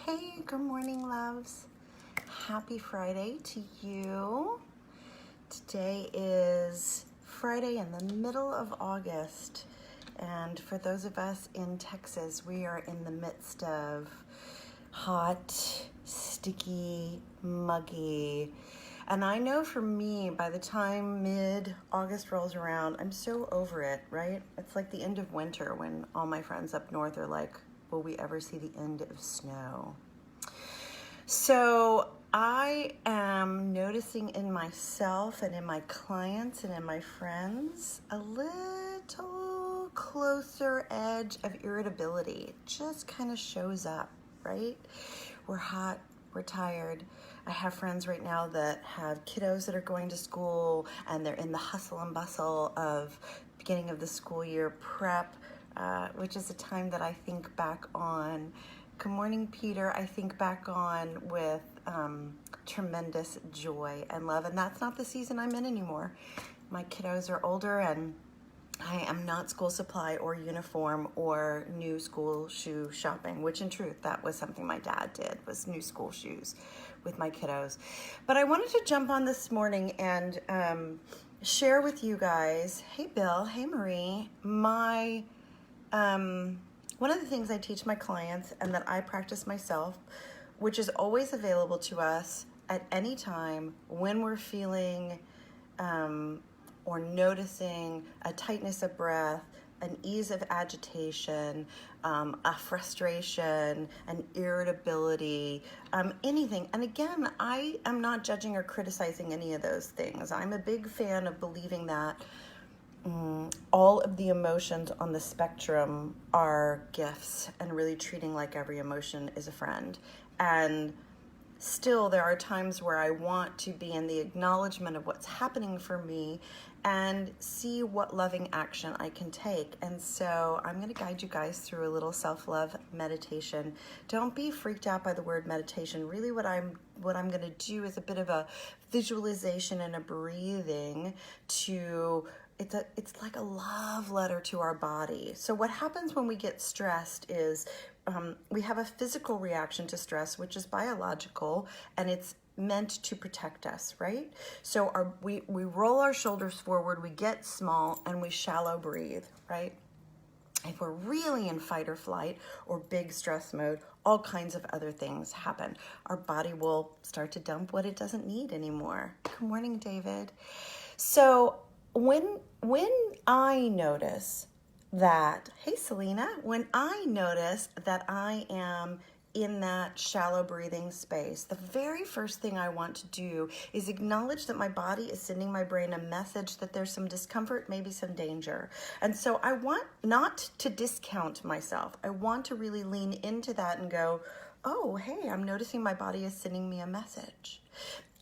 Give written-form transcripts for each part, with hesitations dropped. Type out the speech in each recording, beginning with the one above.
Hey, good morning, loves. Happy Friday to you. Today is Friday in the middle of August. And for those of us in Texas, we are in the midst of hot, sticky, muggy. And I know for me, by the time mid-August rolls around, I'm so over it, right? It's like the end of winter when all my friends up north are like, will we ever see the end of snow? So I am noticing in myself and in my clients and in my friends a little closer edge of irritability. It just kind of shows up, right? We're hot, we're tired. I have friends right now that have kiddos that are going to school and they're in the hustle and bustle of beginning of the school year prep, which is a time that I think back on. Good morning, Peter. I think back on with tremendous joy and love, and that's not the season I'm in anymore. My kiddos are older, and I am not school supply or uniform or new school shoe shopping, which in truth, that was something my dad did, was new school shoes with my kiddos. But I wanted to jump on this morning and share with you guys, hey Bill, hey Marie, my one of the things I teach my clients and that I practice myself, which is always available to us at any time when we're feeling or noticing a tightness of breath, an ease of agitation, a frustration, an irritability, anything. And again, I am not judging or criticizing any of those things. I'm a big fan of believing that all of the emotions on the spectrum are gifts and really treating like every emotion is a friend. And still, there are times where I want to be in the acknowledgement of what's happening for me and see what loving action I can take. And so I'm going to guide you guys through a little self-love meditation. Don't be freaked out by the word meditation. Really what I'm going to do is a bit of a visualization and a breathing to it's like a love letter to our body. So what happens when we get stressed is we have a physical reaction to stress, which is biological, and it's meant to protect us, right? So we roll our shoulders forward, we get small, and we shallow breathe, right? If we're really in fight or flight or big stress mode, all kinds of other things happen. Our body will start to dump what it doesn't need anymore. Good morning, David. So when I notice that, hey Selena, when I notice that I am in that shallow breathing space, the very first thing I want to do is acknowledge that my body is sending my brain a message that there's some discomfort, maybe some danger. And so I want not to discount myself. I want to really lean into that and go, oh, hey, I'm noticing my body is sending me a message.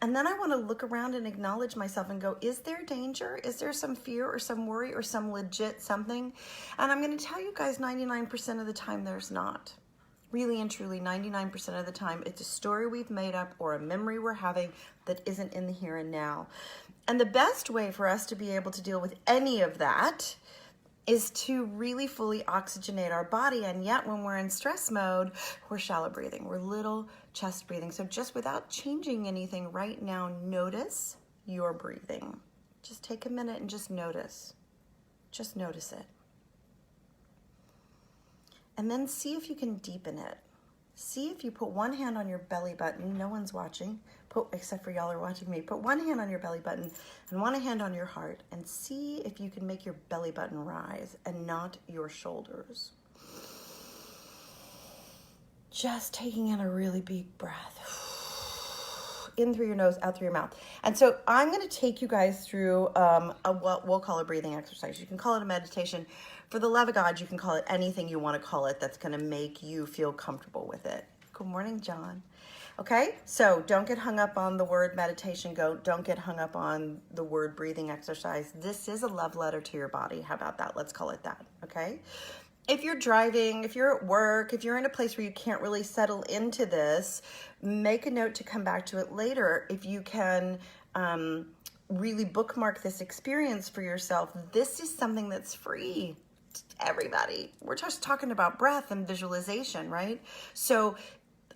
And then I want to look around and acknowledge myself and go, is there danger? Is there some fear or some worry or some legit something? And I'm going to tell you guys 99% of the time there's not. Really and truly, 99% of the time, it's a story we've made up or a memory we're having that isn't in the here and now. And the best way for us to be able to deal with any of that is to really fully oxygenate our body. And yet when we're in stress mode, we're shallow breathing. We're little chest breathing. So just without changing anything right now, notice your breathing. Just take a minute and just notice. Just notice it. And then see if you can deepen it. See if you put one hand on your belly button. No one's watching, except for y'all are watching me. Put one hand on your belly button and one hand on your heart and see if you can make your belly button rise and not your shoulders. Just taking in a really big breath. In through your nose, out through your mouth. And so I'm going to take you guys through what we'll call a breathing exercise. You can call it a meditation. For the love of God, you can call it anything you want to call it that's going to make you feel comfortable with it. Good morning, John. Okay, so don't get hung up on the word meditation. Don't get hung up on the word breathing exercise. This is a love letter to your body. How about that? Let's call it that, okay? If you're driving, if you're at work, if you're in a place where you can't really settle into this, make a note to come back to it later. If you can really bookmark this experience for yourself, this is something that's free to everybody. We're just talking about breath and visualization, right? So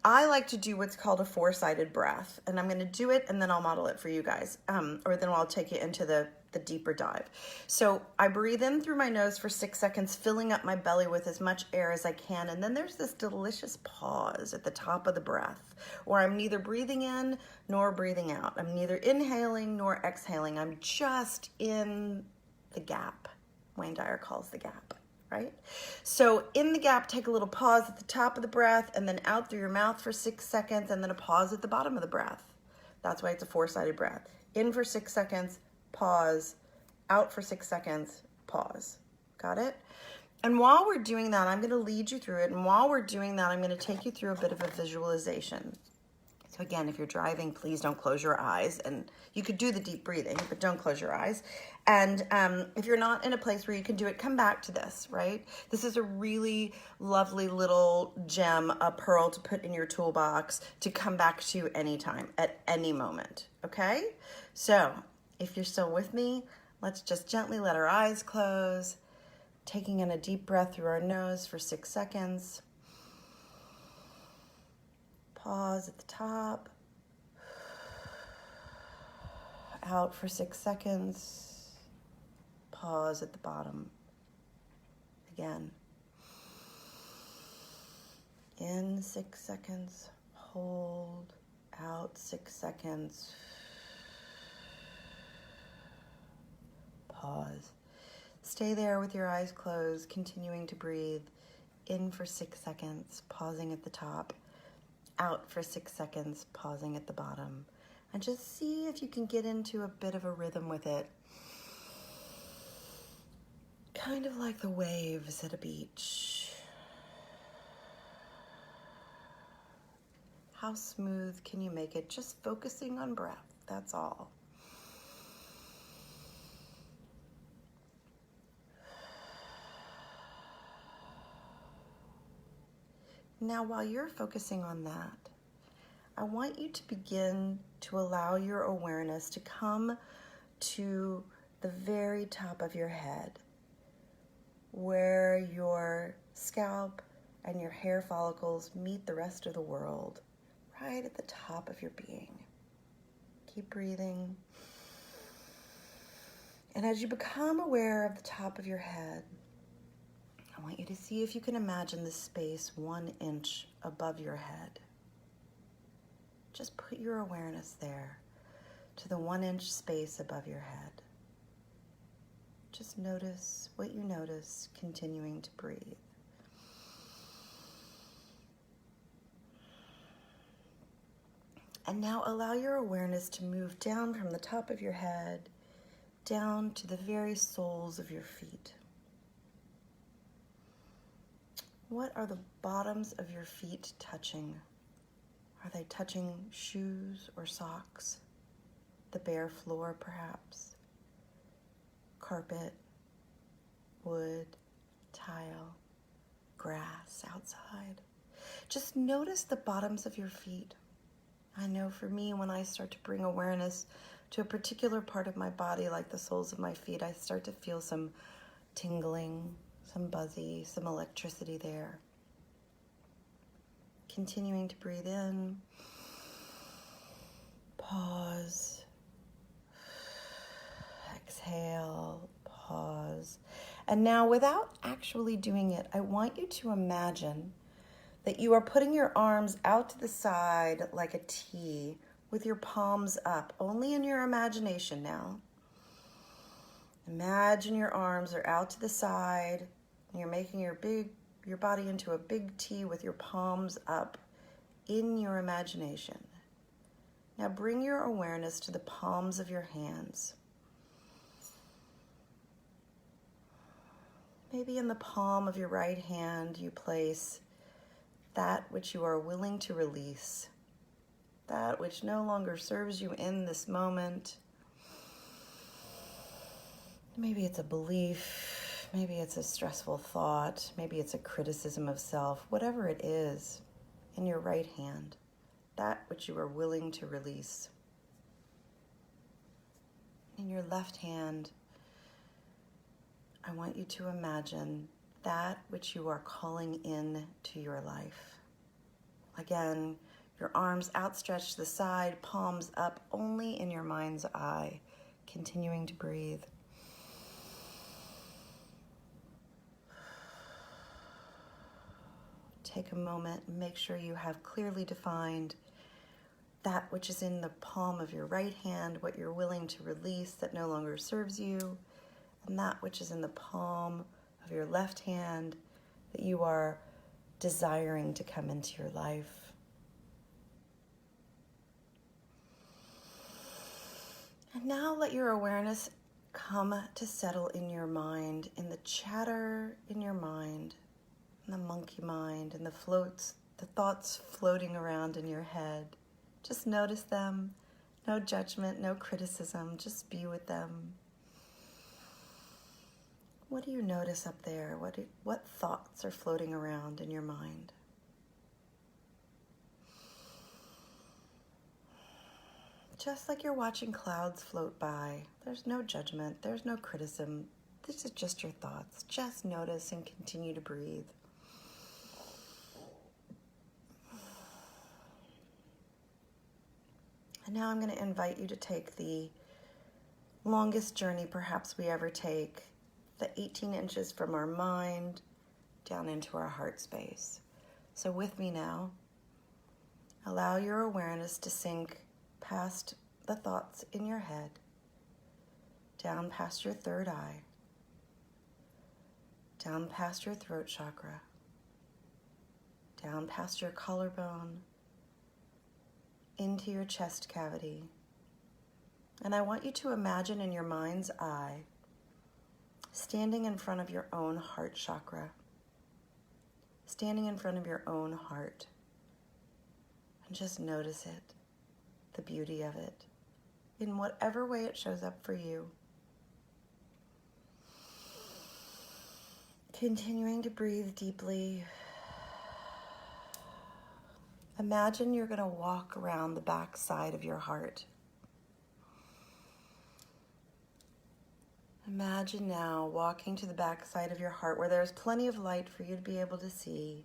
I like to do what's called a four-sided breath, and I'm going to do it and then I'll model it for you guys, or then I'll take you into the deeper dive. So I breathe in through my nose for 6 seconds, filling up my belly with as much air as I can, and then there's this delicious pause at the top of the breath where I'm neither breathing in nor breathing out. I'm neither inhaling nor exhaling. I'm just in the gap. Wayne Dyer calls the gap. Right? So in the gap, take a little pause at the top of the breath and then out through your mouth for 6 seconds and then a pause at the bottom of the breath. That's why it's a four-sided breath. In for 6 seconds, pause, out for 6 seconds, pause. Got it? And while we're doing that, I'm going to lead you through it. And while we're doing that, I'm going to take you through a bit of a visualization. So again, if you're driving, please don't close your eyes. And you could do the deep breathing, but don't close your eyes. And if you're not in a place where you can do it, come back to this, right? This is a really lovely little gem, a pearl to put in your toolbox to come back to anytime, at any moment, okay? So if you're still with me, let's just gently let our eyes close, taking in a deep breath through our nose for 6 seconds. Pause at the top, out for 6 seconds, pause at the bottom. Again, in 6 seconds, hold, out 6 seconds, pause. Stay there with your eyes closed, continuing to breathe. In for 6 seconds, pausing at the top. Out for 6 seconds, pausing at the bottom. And just see if you can get into a bit of a rhythm with it. Kind of like the waves at a beach. How smooth can you make it? Just focusing on breath, that's all. Now, while you're focusing on that, I want you to begin to allow your awareness to come to the very top of your head, where your scalp and your hair follicles meet the rest of the world, right at the top of your being. Keep breathing. And as you become aware of the top of your head, I want you to see if you can imagine the space 1 inch above your head. Just put your awareness there to the 1 inch space above your head. Just notice what you notice, continuing to breathe. And now allow your awareness to move down from the top of your head, down to the very soles of your feet. What are the bottoms of your feet touching? Are they touching shoes or socks? The bare floor, perhaps? Carpet, wood, tile, grass outside? Just notice the bottoms of your feet. I know for me, when I start to bring awareness to a particular part of my body, like the soles of my feet, I start to feel some tingling, some buzzy, some electricity there. Continuing to breathe in, pause, exhale, pause. And now, without actually doing it, I want you to imagine that you are putting your arms out to the side like a T with your palms up, only in your imagination now. Imagine your arms are out to the side and you're making your body into a big T with your palms up in your imagination. Now bring your awareness to the palms of your hands. Maybe in the palm of your right hand you place that which you are willing to release, that which no longer serves you in this moment. Maybe it's a belief, maybe it's a stressful thought, maybe it's a criticism of self, whatever it is, in your right hand, that which you are willing to release. In your left hand, I want you to imagine that which you are calling in to your life, Again, your arms outstretched to the side, palms up only in your mind's eye, continuing to breathe. Take a moment and make sure you have clearly defined that which is in the palm of your right hand, what you're willing to release that no longer serves you, and that which is in the palm of your left hand that you are desiring to come into your life. And now let your awareness come to settle in your mind, in the chatter in your mind, in the monkey mind, and the thoughts floating around in your head. Just notice them. No judgment, no criticism, just be with them. What do you notice up there? What thoughts are floating around in your mind? Just like you're watching clouds float by, there's no judgment, there's no criticism. This is just your thoughts. Just notice and continue to breathe. And now I'm going to invite you to take the longest journey perhaps we ever take, the 18 inches from our mind down into our heart space. So with me now, allow your awareness to sink past the thoughts in your head, down past your third eye, down past your throat chakra, down past your collarbone, into your chest cavity. And I want you to imagine in your mind's eye, standing in front of your own heart chakra, standing in front of your own heart, and just notice it, the beauty of it, in whatever way it shows up for you. Continuing to breathe deeply. Imagine you're going to walk around the back side of your heart. Imagine now walking to the back side of your heart where there's plenty of light for you to be able to see.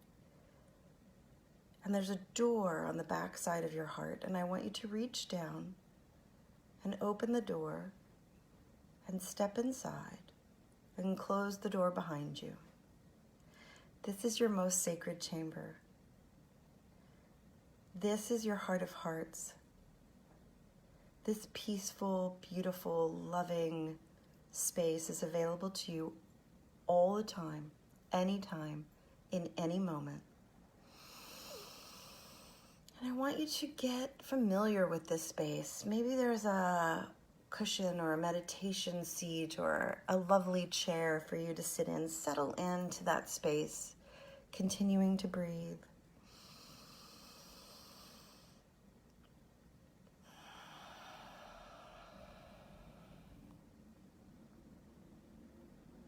And there's a door on the back side of your heart, and I want you to reach down and open the door and step inside and close the door behind you. This is your most sacred chamber. This is your heart of hearts. This peaceful, beautiful, loving space is available to you all the time, anytime, in any moment. And I want you to get familiar with this space. Maybe there's a cushion or a meditation seat or a lovely chair for you to sit in. Settle into that space, continuing to breathe.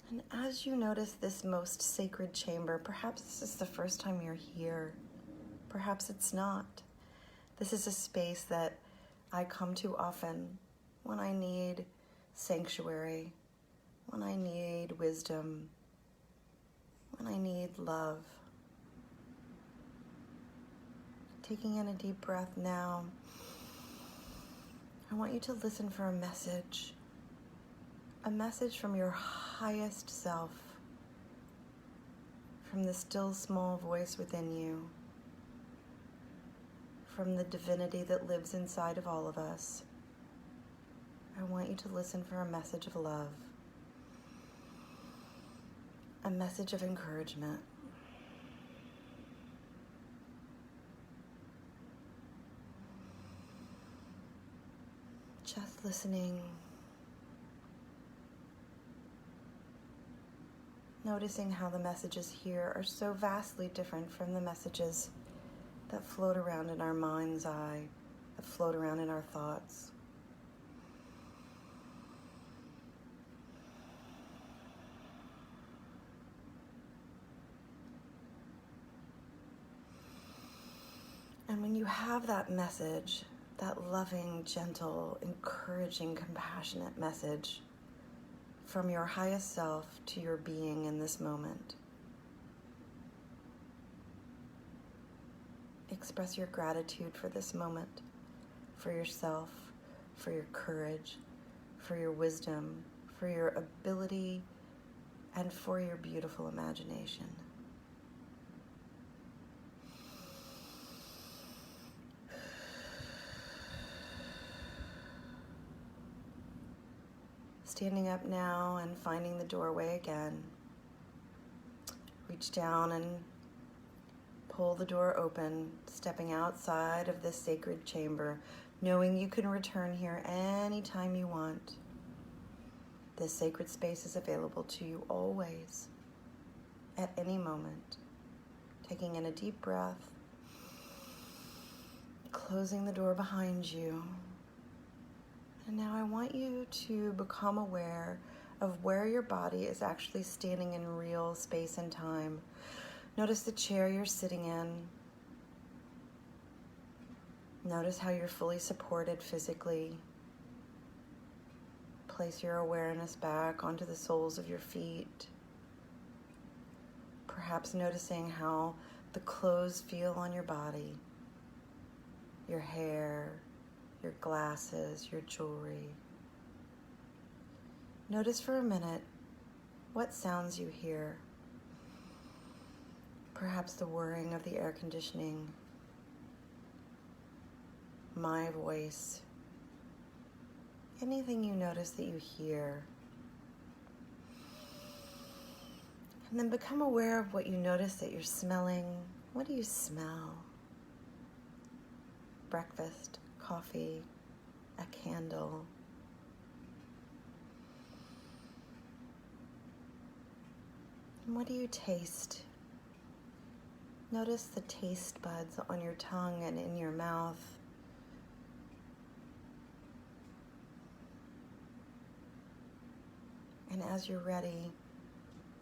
And as you notice this most sacred chamber, perhaps this is the first time you're here. Perhaps it's not. This is a space that I come to often when I need sanctuary, when I need wisdom, when I need love. Taking in a deep breath now, I want you to listen for a message from your highest self, from the still small voice within you, from the divinity that lives inside of all of us. I want you to listen for a message of love, a message of encouragement. Just listening, noticing how the messages here are so vastly different from the messages that float around in our mind's eye, that float around in our thoughts. And when you have that message, that loving, gentle, encouraging, compassionate message from your highest self to your being in this moment, express your gratitude for this moment, for yourself, for your courage, for your wisdom, for your ability, and for your beautiful imagination. Standing up now and finding the doorway again. Reach down and pull the door open, stepping outside of this sacred chamber, knowing you can return here anytime you want. This sacred space is available to you always, at any moment. Taking in a deep breath, closing the door behind you. And now I want you to become aware of where your body is actually standing in real space and time. Notice the chair you're sitting in. Notice how you're fully supported physically. Place your awareness back onto the soles of your feet. Perhaps noticing how the clothes feel on your body, your hair, your glasses, your jewelry. Notice for a minute what sounds you hear. Perhaps the whirring of the air conditioning, my voice, anything you notice that you hear. And then become aware of what you notice that you're smelling. What do you smell? Breakfast, coffee, a candle. And what do you taste? Notice the taste buds on your tongue and in your mouth. And as you're ready,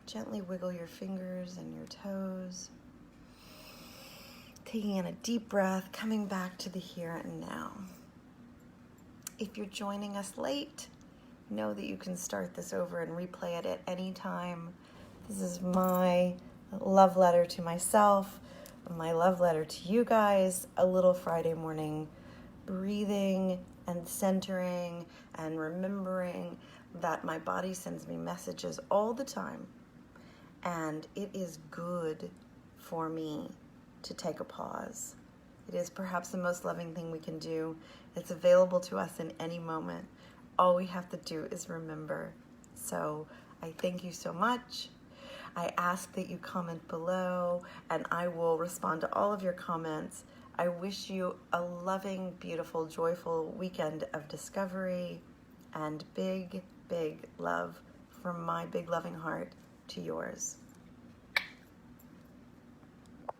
gently wiggle your fingers and your toes. Taking in a deep breath, coming back to the here and now. If you're joining us late, know that you can start this over and replay it at any time. This is my love letter to myself, my love letter to you guys, a little Friday morning breathing and centering and remembering that my body sends me messages all the time, and it is good for me to take a pause. It is perhaps the most loving thing we can do. It's available to us in any moment. All we have to do is remember. So I thank you so much. I ask that you comment below, and I will respond to all of your comments. I wish you a loving, beautiful, joyful weekend of discovery, and big, big love from my big loving heart to yours.